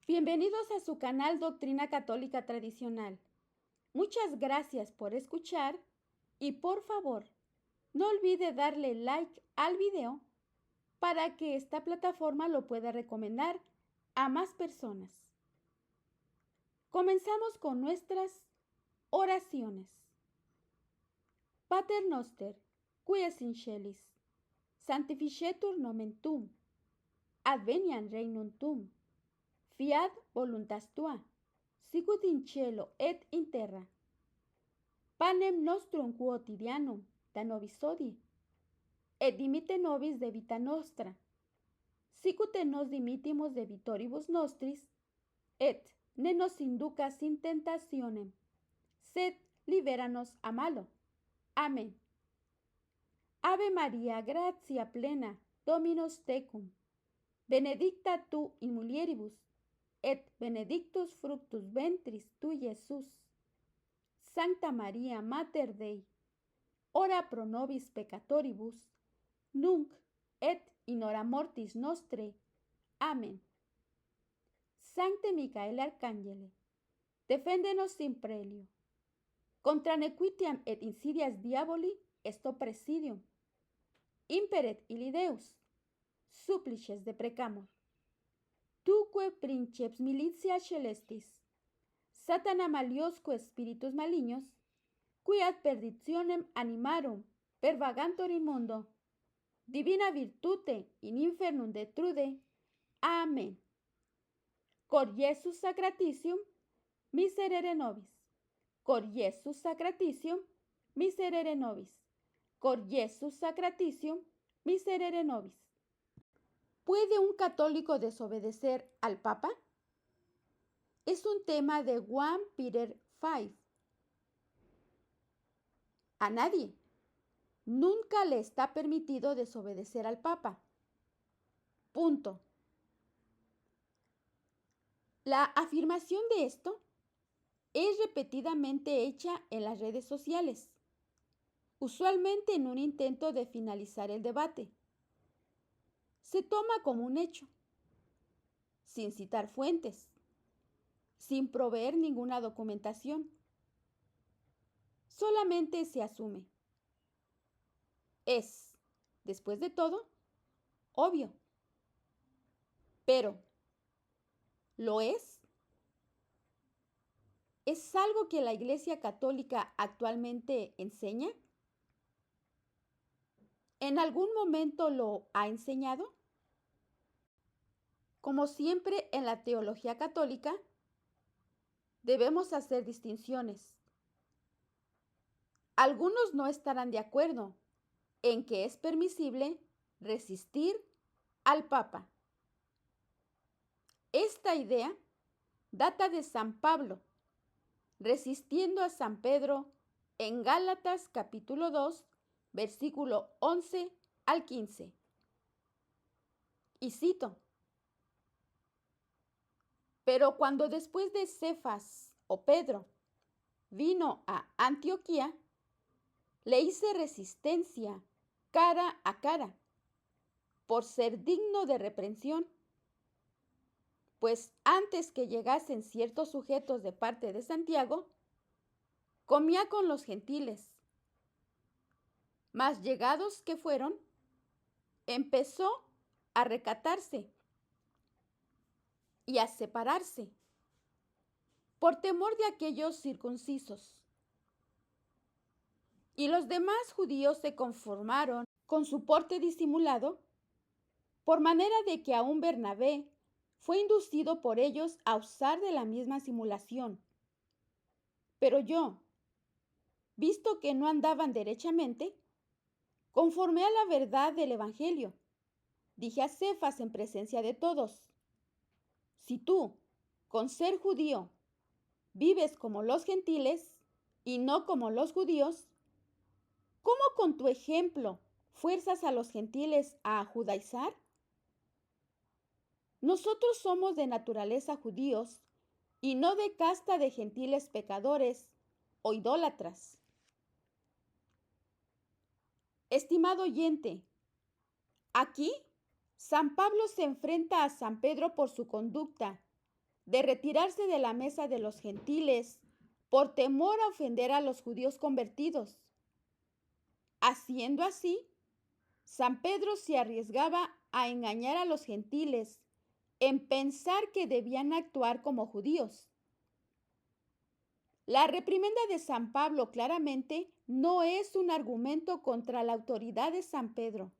Bienvenidos a su canal Doctrina Católica Tradicional. Muchas gracias por escuchar y por favor, no olvide darle like al video para que esta plataforma lo pueda recomendar a más personas. Comenzamos con nuestras oraciones. Pater noster, qui es in celis, sanctificetur nomen tuum, adveniat regnum tuum, fiat voluntas tua, sicut in cielo et in terra. Panem nostrum quotidianum da nobis hodie, et dimitte nobis debita nostra, sicut nos dimittimus debitoribus nostris, et ne nos inducas in tentationem, sed libera nos a malo. Amén. Ave Maria, gratia plena, Dominus tecum, benedicta tu in mulieribus, et benedictus fructus ventris tui, Iesus. Sancta Maria, Mater Dei, ora pro nobis peccatoribus, nunc et in hora mortis nostrae. Amén. Sancte Michael Arcangele, defende-nos in prelio. Contra nequitiam et insidias diaboli esto presidium. Imperet illi Deus, supplices deprecamur. Tuque princeps militia celestis, Satana maliosque spiritus malignos, qui ad perditionem animarum pervagantur in mundo, divina virtute in infernum detrude. Amén. Cor Iesus sacratitium, miserere nobis. Cor Iesus sacratitium, miserere nobis. Cor Iesus sacratitium, miserere nobis. ¿Puede un católico desobedecer al Papa? Es un tema de 1 Peter 5. A nadie. Nunca le está permitido desobedecer al Papa. Punto. La afirmación de esto es repetidamente hecha en las redes sociales, usualmente en un intento de finalizar el debate. Se toma como un hecho, sin citar fuentes, sin proveer ninguna documentación. Solamente se asume. Es, después de todo, obvio. Pero, ¿lo es? ¿Es algo que la Iglesia Católica actualmente enseña? ¿En algún momento lo ha enseñado? Como siempre en la teología católica, debemos hacer distinciones. Algunos no estarán de acuerdo en que es permisible resistir al Papa. Esta idea data de San Pablo, resistiendo a San Pedro en Gálatas capítulo 2, versículo 11 al 15. Y cito: pero cuando después de Cefas o Pedro vino a Antioquía, le hice resistencia cara a cara, por ser digno de reprensión, pues antes que llegasen ciertos sujetos de parte de Santiago, comía con los gentiles. Mas llegados que fueron, empezó a recatarse y a separarse, por temor de aquellos circuncisos. Y los demás judíos se conformaron con su porte disimulado, por manera de que aún Bernabé fue inducido por ellos a usar de la misma simulación. Pero yo, visto que no andaban derechamente, conforme a la verdad del Evangelio, dije a Cefas en presencia de todos: si tú, con ser judío, vives como los gentiles y no como los judíos, ¿cómo con tu ejemplo fuerzas a los gentiles a judaizar? Nosotros somos de naturaleza judíos y no de casta de gentiles pecadores o idólatras. Estimado oyente, aquí San Pablo se enfrenta a San Pedro por su conducta de retirarse de la mesa de los gentiles por temor a ofender a los judíos convertidos. Haciendo así, San Pedro se arriesgaba a engañar a los gentiles en pensar que debían actuar como judíos. La reprimenda de San Pablo claramente no es un argumento contra la autoridad de San Pedro.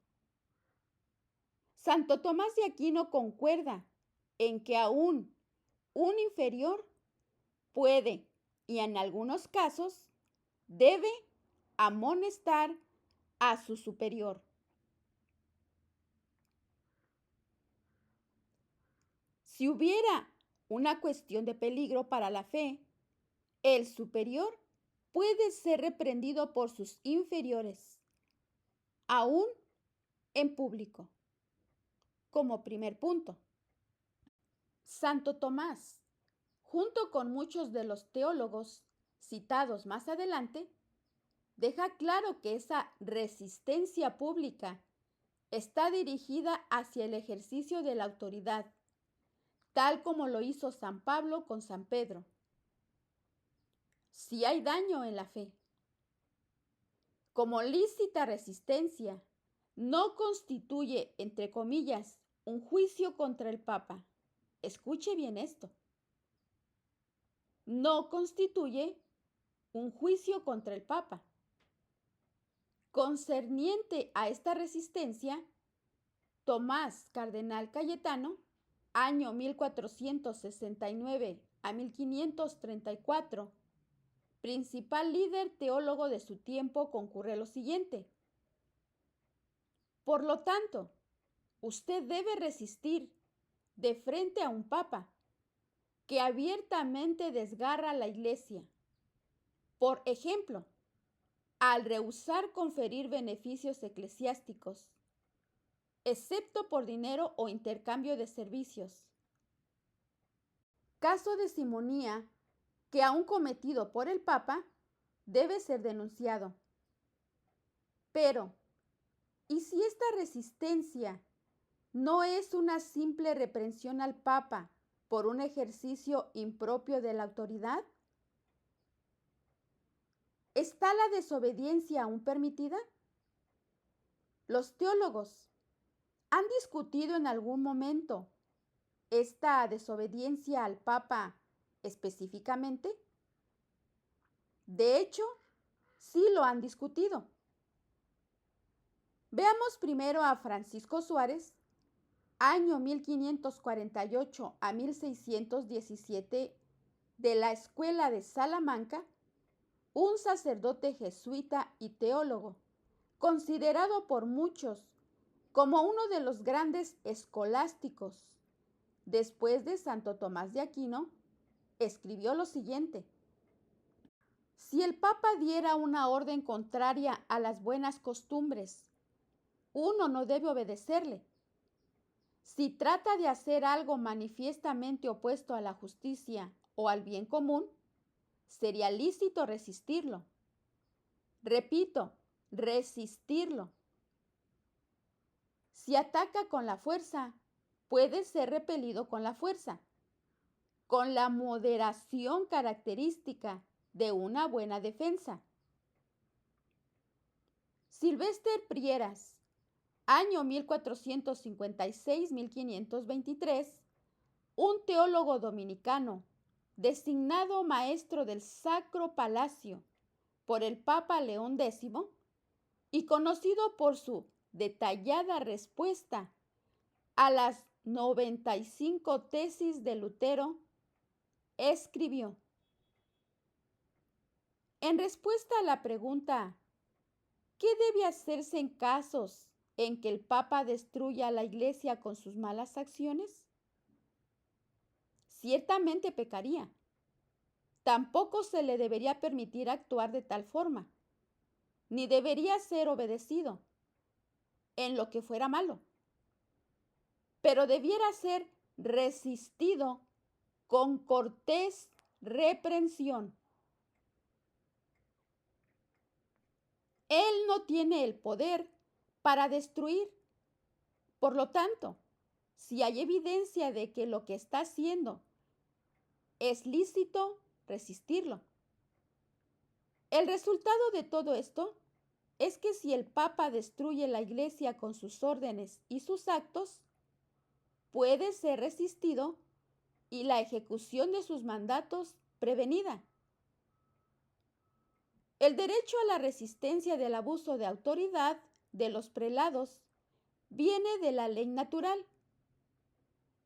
Santo Tomás de Aquino concuerda en que aún un inferior puede, y en algunos casos, debe amonestar a su superior. Si hubiera una cuestión de peligro para la fe, el superior puede ser reprendido por sus inferiores, aún en público. Como primer punto, Santo Tomás, junto con muchos de los teólogos citados más adelante, deja claro que esa resistencia pública está dirigida hacia el ejercicio de la autoridad, tal como lo hizo San Pablo con San Pedro. Si hay daño en la fe, como lícita resistencia, no constituye, entre comillas, un juicio contra el Papa. Escuche bien esto. No constituye un juicio contra el Papa. Concerniente a esta resistencia, Tomás Cardenal Cayetano, año 1469 a 1534, principal líder teólogo de su tiempo, concurre lo siguiente. Por lo tanto, usted debe resistir de frente a un papa que abiertamente desgarra a la Iglesia. Por ejemplo, al rehusar conferir beneficios eclesiásticos, excepto por dinero o intercambio de servicios. Caso de simonía que, aun cometido por el Papa, debe ser denunciado. Pero, ¿y si esta resistencia no es una simple reprensión al Papa por un ejercicio impropio de la autoridad? ¿Está la desobediencia aún permitida? Los teólogos han discutido en algún momento esta desobediencia al Papa específicamente. De hecho, sí lo han discutido. Veamos primero a Francisco Suárez, año 1548 a 1617, de la Escuela de Salamanca, un sacerdote jesuita y teólogo, considerado por muchos como uno de los grandes escolásticos. Después de Santo Tomás de Aquino, escribió lo siguiente: si el Papa diera una orden contraria a las buenas costumbres, uno no debe obedecerle. Si trata de hacer algo manifiestamente opuesto a la justicia o al bien común, sería lícito resistirlo. Repito, resistirlo. Si ataca con la fuerza, puede ser repelido con la fuerza, con la moderación característica de una buena defensa. Sylvester Prieras, año 1456-1523, un teólogo dominicano, designado maestro del Sacro Palacio por el Papa León X y conocido por su detallada respuesta a las 95 tesis de Lutero, escribió: en respuesta a la pregunta ¿qué debe hacerse en casos en que el Papa destruya a la Iglesia con sus malas acciones? Ciertamente pecaría. Tampoco se le debería permitir actuar de tal forma, ni debería ser obedecido en lo que fuera malo, pero debiera ser resistido con cortés reprensión. Él no tiene el poder para destruir. Por lo tanto, si hay evidencia de que lo que está haciendo es lícito resistirlo. El resultado de todo esto es que si el Papa destruye la Iglesia con sus órdenes y sus actos, puede ser resistido y la ejecución de sus mandatos prevenida. El derecho a la resistencia del abuso de autoridad de los prelados viene de la ley natural.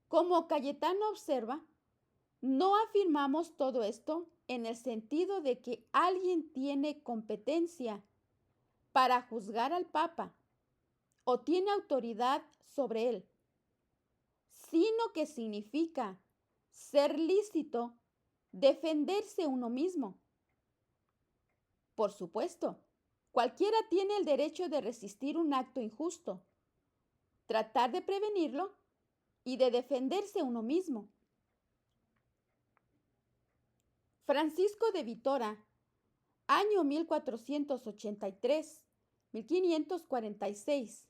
Como Cayetano observa, no afirmamos todo esto en el sentido de que alguien tiene competencia para juzgar al Papa o tiene autoridad sobre él, sino que significa ser lícito defenderse uno mismo. Por supuesto, cualquiera tiene el derecho de resistir un acto injusto, tratar de prevenirlo y de defenderse uno mismo. Francisco de Vitora, año 1483-1546,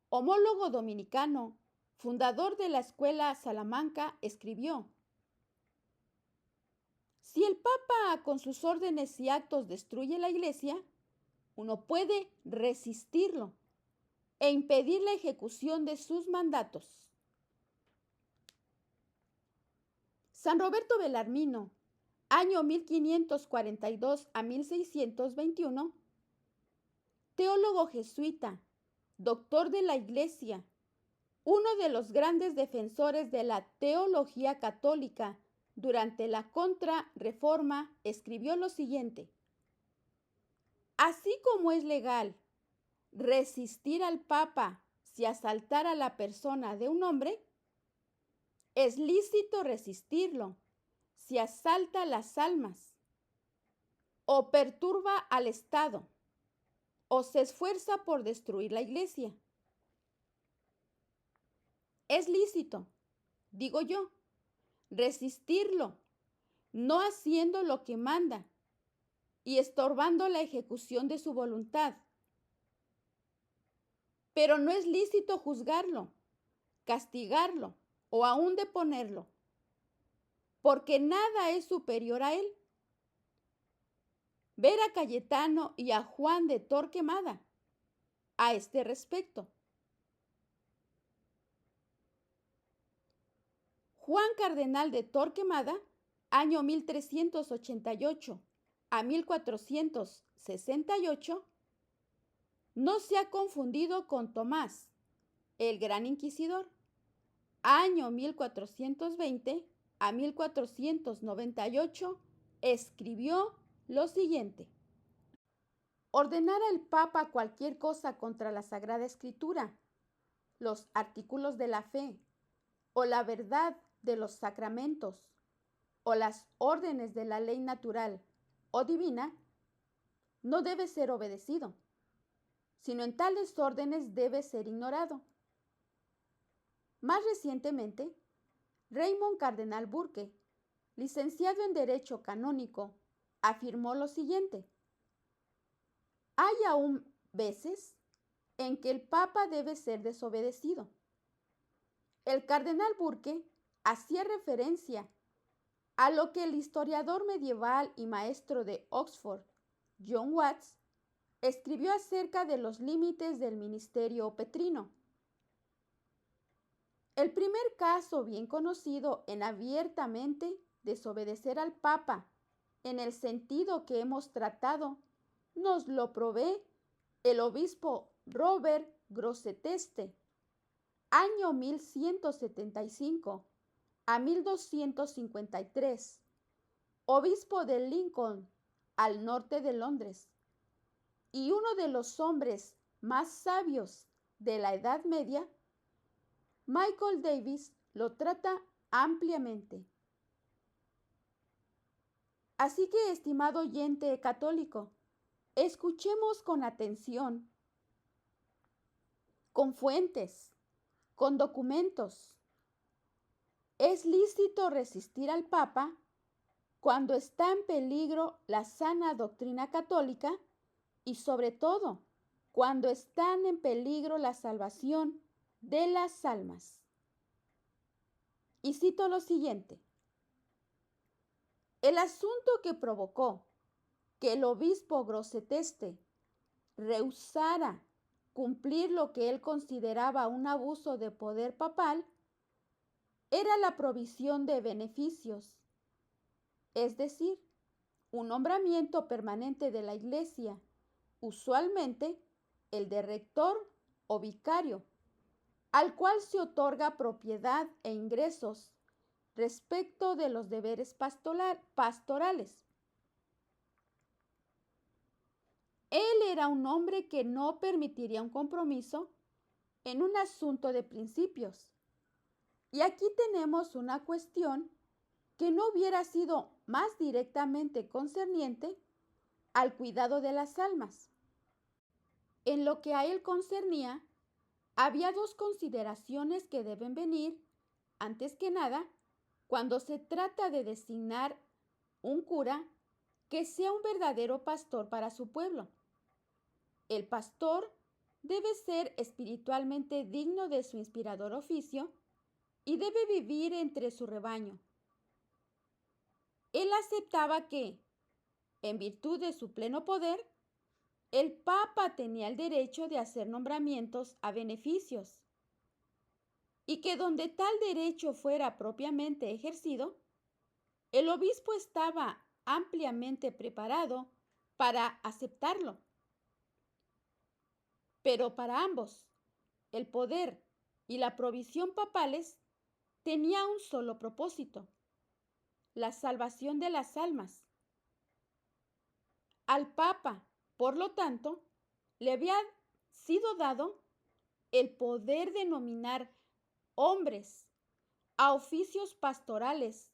homólogo dominicano, fundador de la Escuela Salamanca, escribió: si el Papa con sus órdenes y actos destruye la Iglesia, uno puede resistirlo e impedir la ejecución de sus mandatos. San Roberto Belarmino, año 1542 a 1621, teólogo jesuita, doctor de la Iglesia, uno de los grandes defensores de la teología católica durante la Contrarreforma, escribió lo siguiente: así como es legal resistir al Papa si asaltara a la persona de un hombre, es lícito resistirlo si asalta las almas, o perturba al Estado, o se esfuerza por destruir la Iglesia. Es lícito, digo yo, resistirlo, no haciendo lo que manda y estorbando la ejecución de su voluntad. Pero no es lícito juzgarlo, castigarlo o aún deponerlo, porque nada es superior a él. Ver a Cayetano y a Juan de Torquemada a este respecto. Juan Cardenal de Torquemada, año 1388 a 1468, no se ha confundido con Tomás, el gran inquisidor, año 1420 a 1498, escribió lo siguiente: ordenar al Papa cualquier cosa contra la Sagrada Escritura, los artículos de la fe, o la verdad de los sacramentos, o las órdenes de la ley natural o divina, no debe ser obedecido, sino en tales órdenes debe ser ignorado. Más recientemente, Raymond Cardenal Burke, licenciado en Derecho Canónico, afirmó lo siguiente: hay aún veces en que el Papa debe ser desobedecido. El cardenal Burke hacía referencia a lo que el historiador medieval y maestro de Oxford, John Watts, escribió acerca de los límites del ministerio petrino. El primer caso bien conocido en abiertamente desobedecer al Papa, en el sentido que hemos tratado, nos lo provee el obispo Robert Grosseteste, año 1175 a 1253, obispo de Lincoln, al norte de Londres, y uno de los hombres más sabios de la Edad Media. Michael Davis lo trata ampliamente. Así que, estimado oyente católico, escuchemos con atención, con fuentes, con documentos. Es lícito resistir al Papa cuando está en peligro la sana doctrina católica y, sobre todo, cuando están en peligro la salvación de las almas. Y cito lo siguiente: El asunto que provocó que el obispo Grosseteste rehusara cumplir lo que él consideraba un abuso de poder papal era la provisión de beneficios, es decir, un nombramiento permanente de la Iglesia, usualmente el de rector o vicario, al cual se otorga propiedad e ingresos respecto de los deberes pastorales. Él era un hombre que no permitiría un compromiso en un asunto de principios. Y aquí tenemos una cuestión que no hubiera sido más directamente concerniente al cuidado de las almas. En lo que a él concernía, había dos consideraciones que deben venir, antes que nada, cuando se trata de designar un cura que sea un verdadero pastor para su pueblo. El pastor debe ser espiritualmente digno de su inspirador oficio y debe vivir entre su rebaño. Él aceptaba que, en virtud de su pleno poder, el Papa tenía el derecho de hacer nombramientos a beneficios y que donde tal derecho fuera propiamente ejercido, el obispo estaba ampliamente preparado para aceptarlo. Pero para ambos, el poder y la provisión papales tenía un solo propósito: la salvación de las almas. Al Papa, por lo tanto, le había sido dado el poder de nominar hombres a oficios pastorales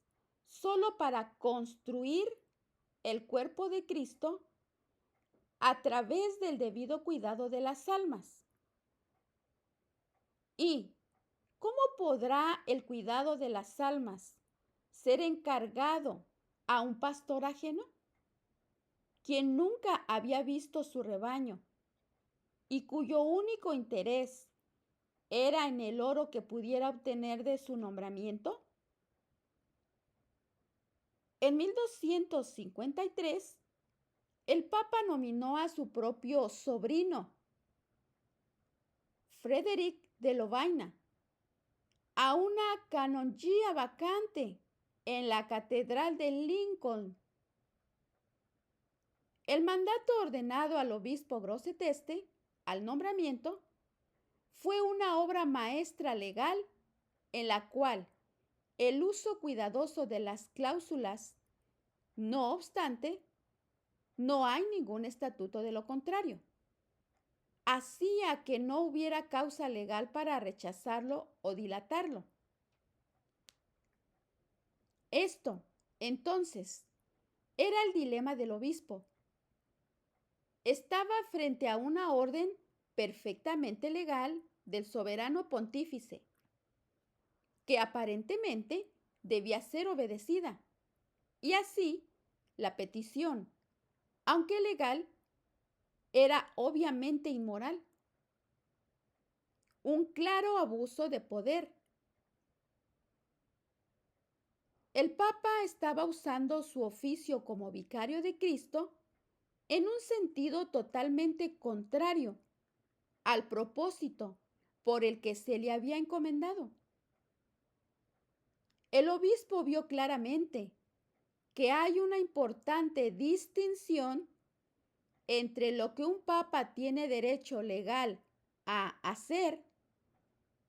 solo para construir el cuerpo de Cristo a través del debido cuidado de las almas. ¿Y cómo podrá el cuidado de las almas ser encargado a un pastor ajeno, quien nunca había visto su rebaño y cuyo único interés era en el oro que pudiera obtener de su nombramiento? En 1253, el Papa nominó a su propio sobrino, Frédéric de Lovaina, a una canonjía vacante en la Catedral de Lincoln. El mandato ordenado al obispo Grosseteste al nombramiento fue una obra maestra legal en la cual el uso cuidadoso de las cláusulas, no obstante, no hay ningún estatuto de lo contrario, hacía que no hubiera causa legal para rechazarlo o dilatarlo. Esto, entonces, era el dilema del obispo. Estaba frente a una orden perfectamente legal del soberano pontífice, que aparentemente debía ser obedecida, y así la petición, aunque legal, era obviamente inmoral, un claro abuso de poder. El Papa estaba usando su oficio como vicario de Cristo en un sentido totalmente contrario al propósito por el que se le había encomendado. El obispo vio claramente que hay una importante distinción entre lo que un papa tiene derecho legal a hacer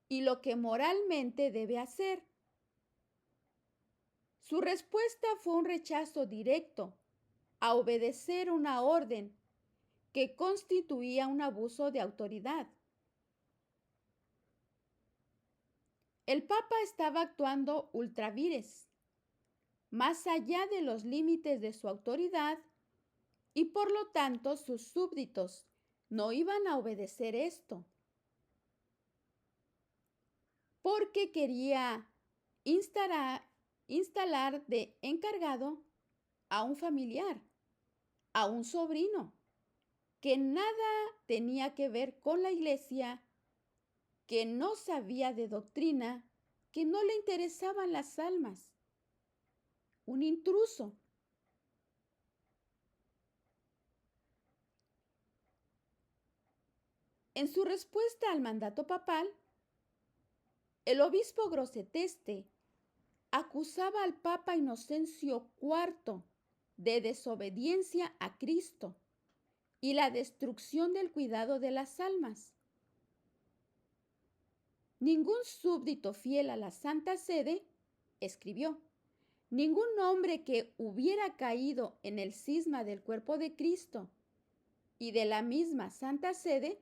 y lo que moralmente debe hacer. Su respuesta fue un rechazo directo a obedecer una orden que constituía un abuso de autoridad. El Papa estaba actuando ultra vires, más allá de los límites de su autoridad, y por lo tanto sus súbditos no iban a obedecer esto, porque quería instalar de encargado a un familiar, a un sobrino, que nada tenía que ver con la Iglesia, que no sabía de doctrina, que no le interesaban las almas. Un intruso En su respuesta al mandato papal, el obispo Grosseteste acusaba al Papa Inocencio IV de desobediencia a Cristo y la destrucción del cuidado de las almas. Ningún súbdito fiel a la Santa Sede, escribió, ningún hombre que hubiera caído en el cisma del cuerpo de Cristo y de la misma Santa Sede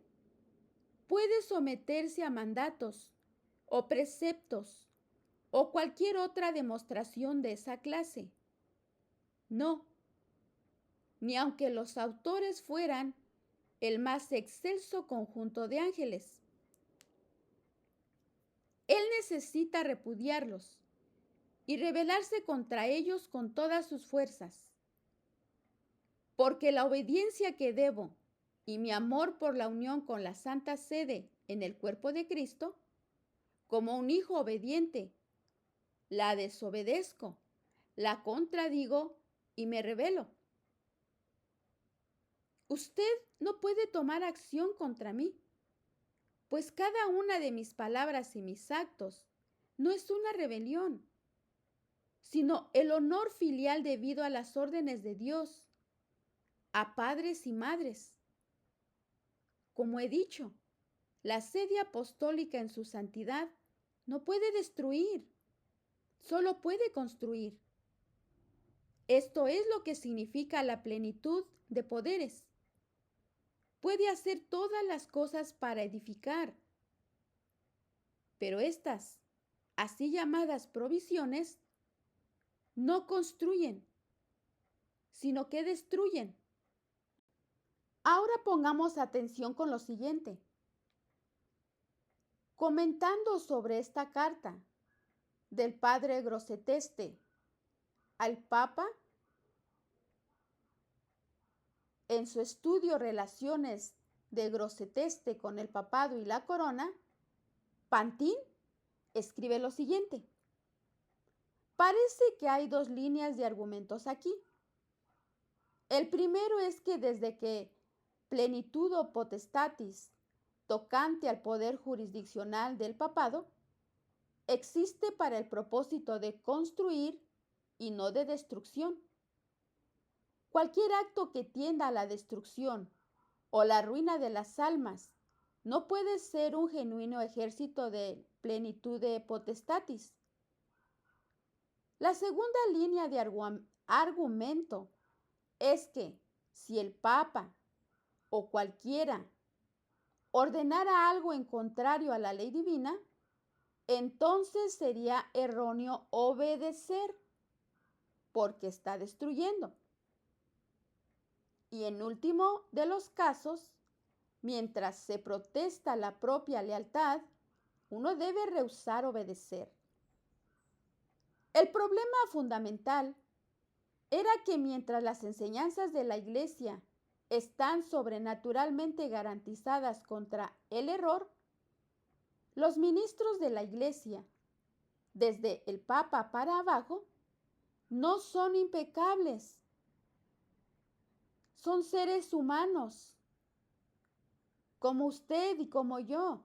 puede someterse a mandatos o preceptos o cualquier otra demostración de esa clase. No, ni aunque los autores fueran el más excelso conjunto de ángeles. Él necesita repudiarlos y rebelarse contra ellos con todas sus fuerzas, porque la obediencia que debo y mi amor por la unión con la Santa Sede en el cuerpo de Cristo, como un hijo obediente, la desobedezco, la contradigo y me rebelo. Usted no puede tomar acción contra mí, pues cada una de mis palabras y mis actos no es una rebelión, sino el honor filial debido a las órdenes de Dios, a padres y madres. Como he dicho, la sede apostólica en su santidad no puede destruir, solo puede construir. Esto es lo que significa la plenitud de poderes. Puede hacer todas las cosas para edificar, pero estas, así llamadas provisiones, no construyen, sino que destruyen. Ahora pongamos atención con lo siguiente. Comentando sobre esta carta del padre Grosseteste al Papa, en su estudio Relaciones de Grosseteste con el papado y la corona, Pantin escribe lo siguiente. Parece que hay dos líneas de argumentos aquí. El primero es que desde que plenitudo potestatis tocante al poder jurisdiccional del papado, existe para el propósito de construir y no de destrucción. Cualquier acto que tienda a la destrucción o la ruina de las almas no puede ser un genuino ejército de plenitud de potestatis. La segunda línea de argumento es que si el Papa o cualquiera ordenara algo en contrario a la ley divina, entonces sería erróneo obedecer, porque está destruyendo. Y en último de los casos, mientras se protesta la propia lealtad, uno debe rehusar obedecer. El problema fundamental era que mientras las enseñanzas de la Iglesia están sobrenaturalmente garantizadas contra el error, los ministros de la Iglesia, desde el Papa para abajo, no son impecables. Son seres humanos, como usted y como yo,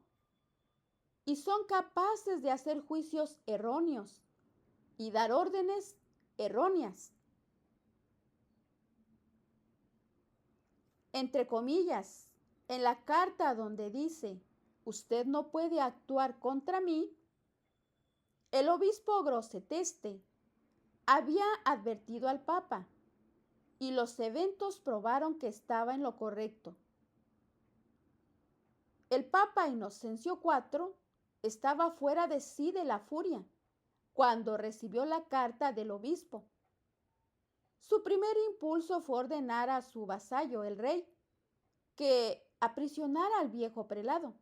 y son capaces de hacer juicios erróneos y dar órdenes erróneas. Entre comillas, en la carta donde dice, usted no puede actuar contra mí, el obispo Grosseteste había advertido al Papa y los eventos probaron que estaba en lo correcto. El Papa Inocencio IV estaba fuera de sí de la furia cuando recibió la carta del obispo. Su primer impulso fue ordenar a su vasallo, el rey, que aprisionara al viejo prelado.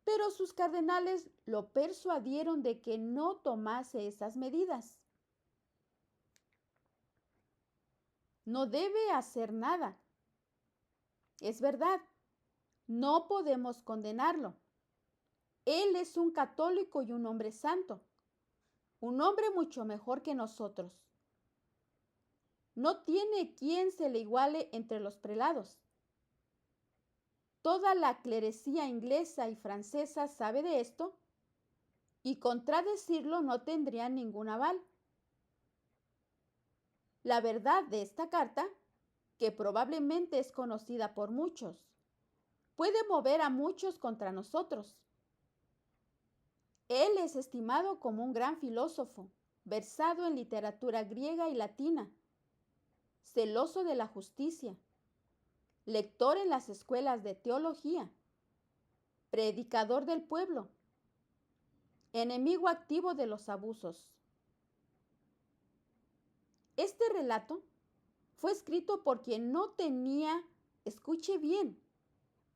Pero sus cardenales lo persuadieron de que no tomase esas medidas. No debe hacer nada. Es verdad, no podemos condenarlo. Él es un católico y un hombre santo, un hombre mucho mejor que nosotros. No tiene quien se le iguale entre los prelados. Toda la clerecía inglesa y francesa sabe de esto, y contradecirlo no tendría ningún aval. La verdad de esta carta, que probablemente es conocida por muchos, puede mover a muchos contra nosotros. Él es estimado como un gran filósofo, versado en literatura griega y latina, celoso de la justicia, lector en las escuelas de teología, predicador del pueblo, enemigo activo de los abusos. Este relato fue escrito por quien no tenía, escuche bien,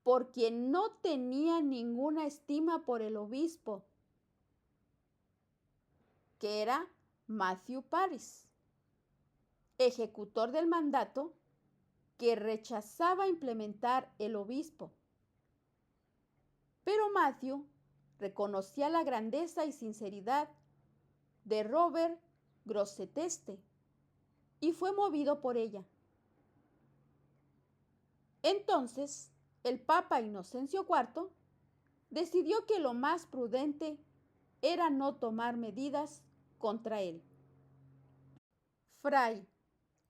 por quien no tenía ninguna estima por el obispo, que era Matthew Paris, ejecutor del mandato que rechazaba implementar el obispo. Pero Matthew reconocía la grandeza y sinceridad de Robert Grosseteste y fue movido por ella. Entonces, el Papa Inocencio IV decidió que lo más prudente era no tomar medidas contra él. Fray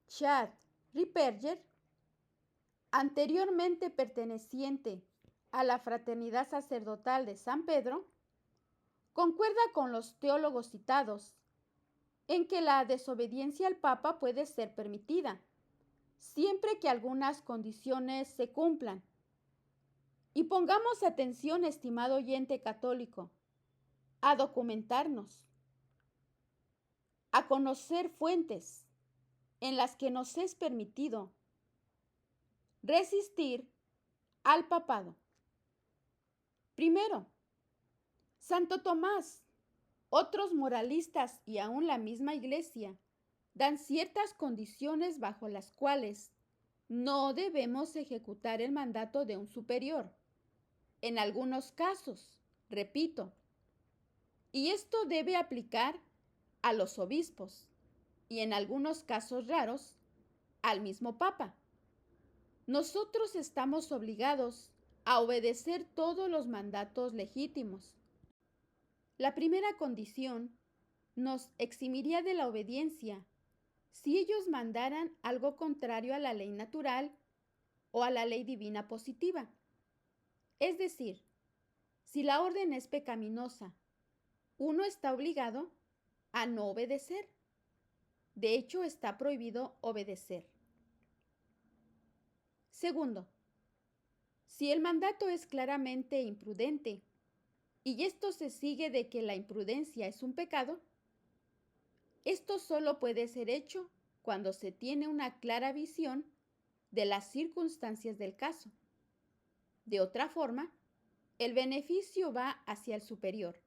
Chad Ripperger, anteriormente perteneciente a la Fraternidad Sacerdotal de San Pedro, concuerda con los teólogos citados en que la desobediencia al Papa puede ser permitida, siempre que algunas condiciones se cumplan. Y pongamos atención, estimado oyente católico, a documentarnos, a conocer fuentes en las que nos es permitido resistir al papado. Primero, Santo Tomás, otros moralistas y aún la misma Iglesia dan ciertas condiciones bajo las cuales no debemos ejecutar el mandato de un superior. En algunos casos, repito, y esto debe aplicar a los obispos y en algunos casos raros al mismo Papa. Nosotros estamos obligados a obedecer todos los mandatos legítimos. La primera condición nos eximiría de la obediencia si ellos mandaran algo contrario a la ley natural o a la ley divina positiva. Es decir, si la orden es pecaminosa, uno está obligado a no obedecer. De hecho, está prohibido obedecer. Segundo, si el mandato es claramente imprudente y esto se sigue de que la imprudencia es un pecado, esto solo puede ser hecho cuando se tiene una clara visión de las circunstancias del caso. De otra forma, el beneficio va hacia el superior.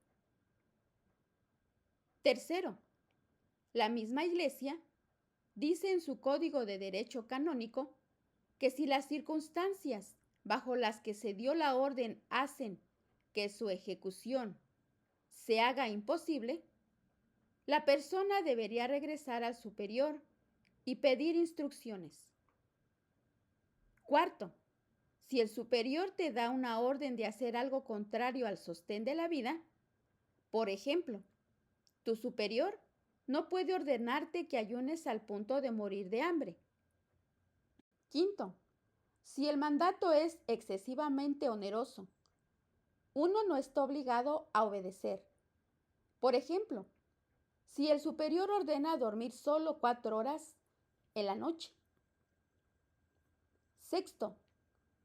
Tercero, la misma Iglesia dice en su Código de Derecho Canónico que si las circunstancias bajo las que se dio la orden hacen que su ejecución se haga imposible, la persona debería regresar al superior y pedir instrucciones. Cuarto, si el superior te da una orden de hacer algo contrario al sostén de la vida, por ejemplo, tu superior no puede ordenarte que ayunes al punto de morir de hambre. Quinto, si el mandato es excesivamente oneroso, uno no está obligado a obedecer. Por ejemplo, si el superior ordena dormir solo 4 horas en la noche. Sexto,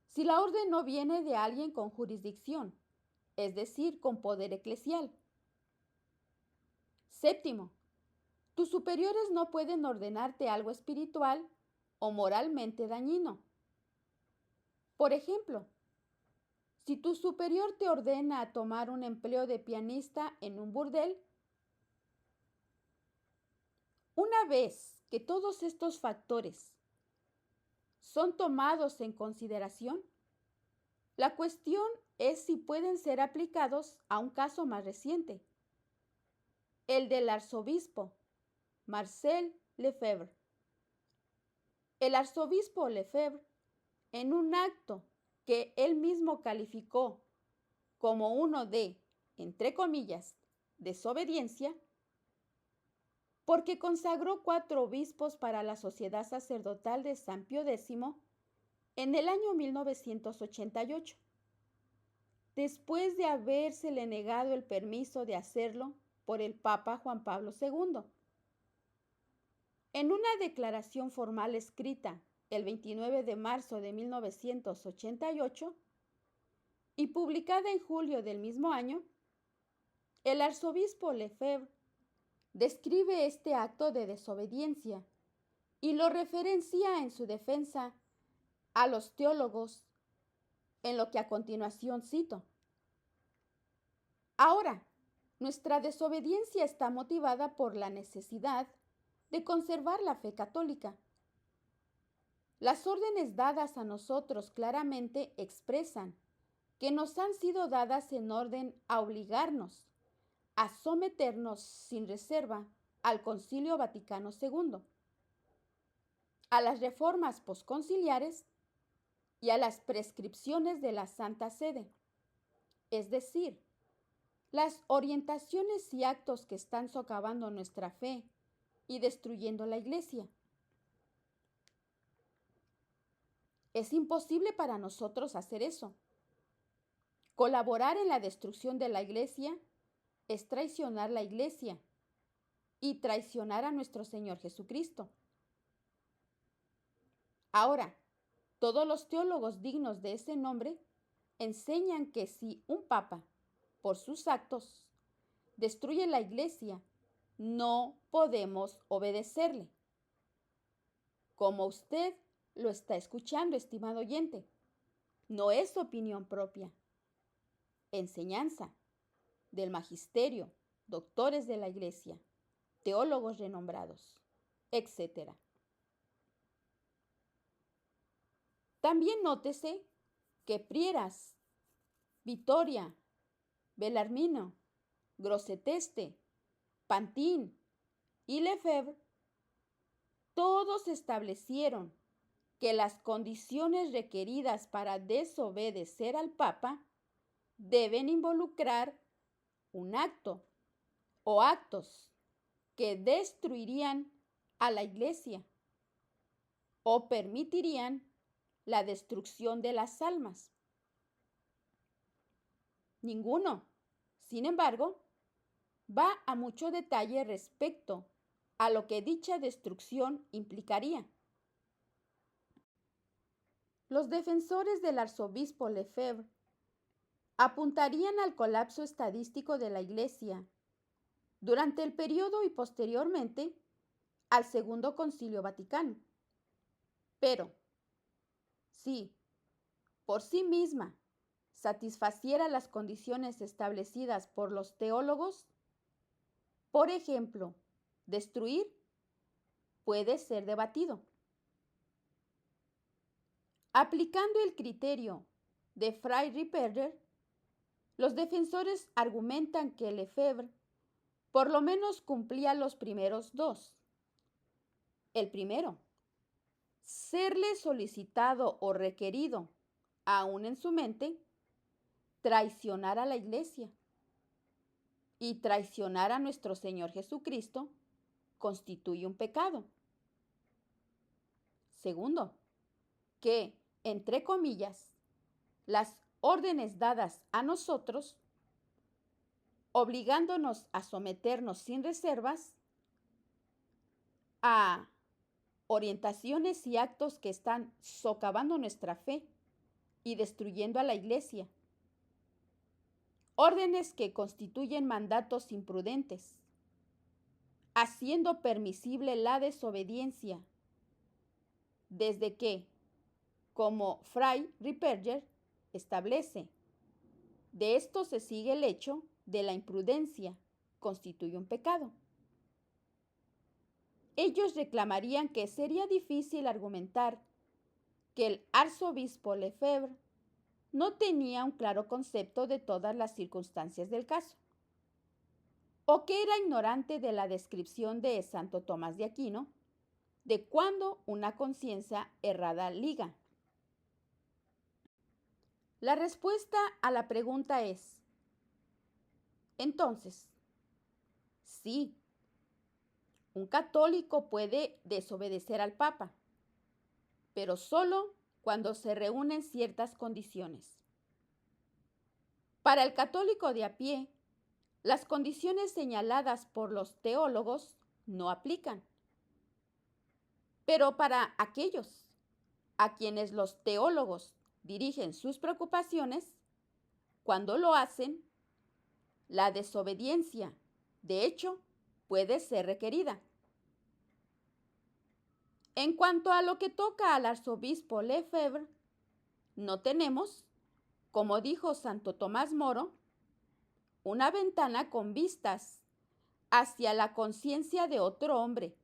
si la orden no viene de alguien con jurisdicción, es decir, con poder eclesial. Séptimo, tus superiores no pueden ordenarte algo espiritual o moralmente dañino. Por ejemplo, si tu superior te ordena tomar un empleo de pianista en un burdel, una vez que todos estos factores son tomados en consideración, la cuestión es si pueden ser aplicados a un caso más reciente, el del arzobispo Marcel Lefebvre. El arzobispo Lefebvre, en un acto que él mismo calificó como uno de, entre comillas, desobediencia, porque consagró 4 obispos para la sociedad sacerdotal de San Pío X en el año 1988, después de habérsele negado el permiso de hacerlo por el Papa Juan Pablo II. En una declaración formal escrita el 29 de marzo de 1988 y publicada en julio del mismo año, el arzobispo Lefebvre describe este acto de desobediencia y lo referencia en su defensa a los teólogos, en lo que a continuación cito. Ahora, nuestra desobediencia está motivada por la necesidad de conservar la fe católica. Las órdenes dadas a nosotros claramente expresan que nos han sido dadas en orden a obligarnos a someternos sin reserva al Concilio Vaticano II, a las reformas posconciliares y a las prescripciones de la Santa Sede, es decir, las orientaciones y actos que están socavando nuestra fe y destruyendo la Iglesia. Es imposible para nosotros hacer eso. Colaborar en la destrucción de la Iglesia es traicionar la Iglesia y traicionar a nuestro Señor Jesucristo. Ahora, todos los teólogos dignos de ese nombre enseñan que si un papa, por sus actos, destruye la Iglesia, no podemos obedecerle. Como usted lo está escuchando, estimado oyente, no es opinión propia. Enseñanza del magisterio, doctores de la Iglesia, teólogos renombrados, etc. También nótese que Prieras, Vitoria, Bellarmino, Grosseteste, Pantin y Lefebvre todos establecieron que las condiciones requeridas para desobedecer al Papa deben involucrar un acto o actos que destruirían a la Iglesia o permitirían la destrucción de las almas. Ninguno, sin embargo, va a mucho detalle respecto a lo que dicha destrucción implicaría. Los defensores del arzobispo Lefebvre apuntarían al colapso estadístico de la Iglesia durante el periodo y posteriormente al Segundo Concilio Vaticano. Pero, si por sí misma satisfaciera las condiciones establecidas por los teólogos, por ejemplo, destruir, puede ser debatido. Aplicando el criterio de Fray Ripperger, los defensores argumentan que Lefebvre por lo menos cumplía los primeros 2. El primero, serle solicitado o requerido, aún en su mente, traicionar a la Iglesia. Y traicionar a nuestro Señor Jesucristo constituye un pecado. Segundo, que, entre comillas, las órdenes dadas a nosotros, obligándonos a someternos sin reservas a orientaciones y actos que están socavando nuestra fe y destruyendo a la Iglesia. Órdenes que constituyen mandatos imprudentes, haciendo permisible la desobediencia, desde que, como Fray Ripperger establece, de esto se sigue el hecho de la imprudencia, constituye un pecado. Ellos reclamarían que sería difícil argumentar que el arzobispo Lefebvre no tenía un claro concepto de todas las circunstancias del caso, o que era ignorante de la descripción de Santo Tomás de Aquino de cuando una conciencia errada liga. La respuesta a la pregunta es, entonces, sí, un católico puede desobedecer al Papa, pero solo cuando se reúnen ciertas condiciones. Para el católico de a pie, las condiciones señaladas por los teólogos no aplican. Pero para aquellos a quienes los teólogos dirigen sus preocupaciones, cuando lo hacen, la desobediencia, de hecho, puede ser requerida. En cuanto a lo que toca al arzobispo Lefebvre, no tenemos, como dijo Santo Tomás Moro, una ventana con vistas hacia la conciencia de otro hombre,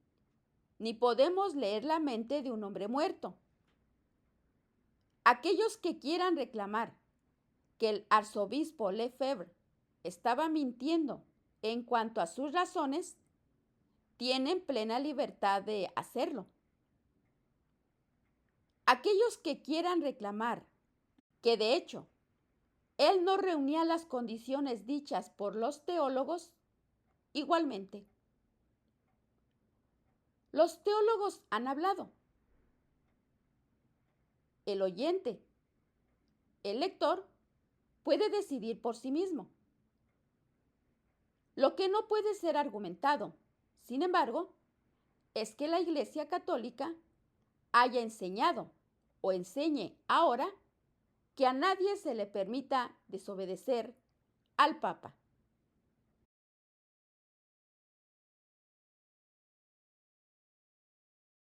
ni podemos leer la mente de un hombre muerto. Aquellos que quieran reclamar que el arzobispo Lefebvre estaba mintiendo en cuanto a sus razones, tienen plena libertad de hacerlo. Aquellos que quieran reclamar que de hecho él no reunía las condiciones dichas por los teólogos, igualmente. Los teólogos han hablado. El oyente, el lector, puede decidir por sí mismo. Lo que no puede ser argumentado, sin embargo, es que la Iglesia Católica haya enseñado o enseñe ahora que a nadie se le permita desobedecer al Papa.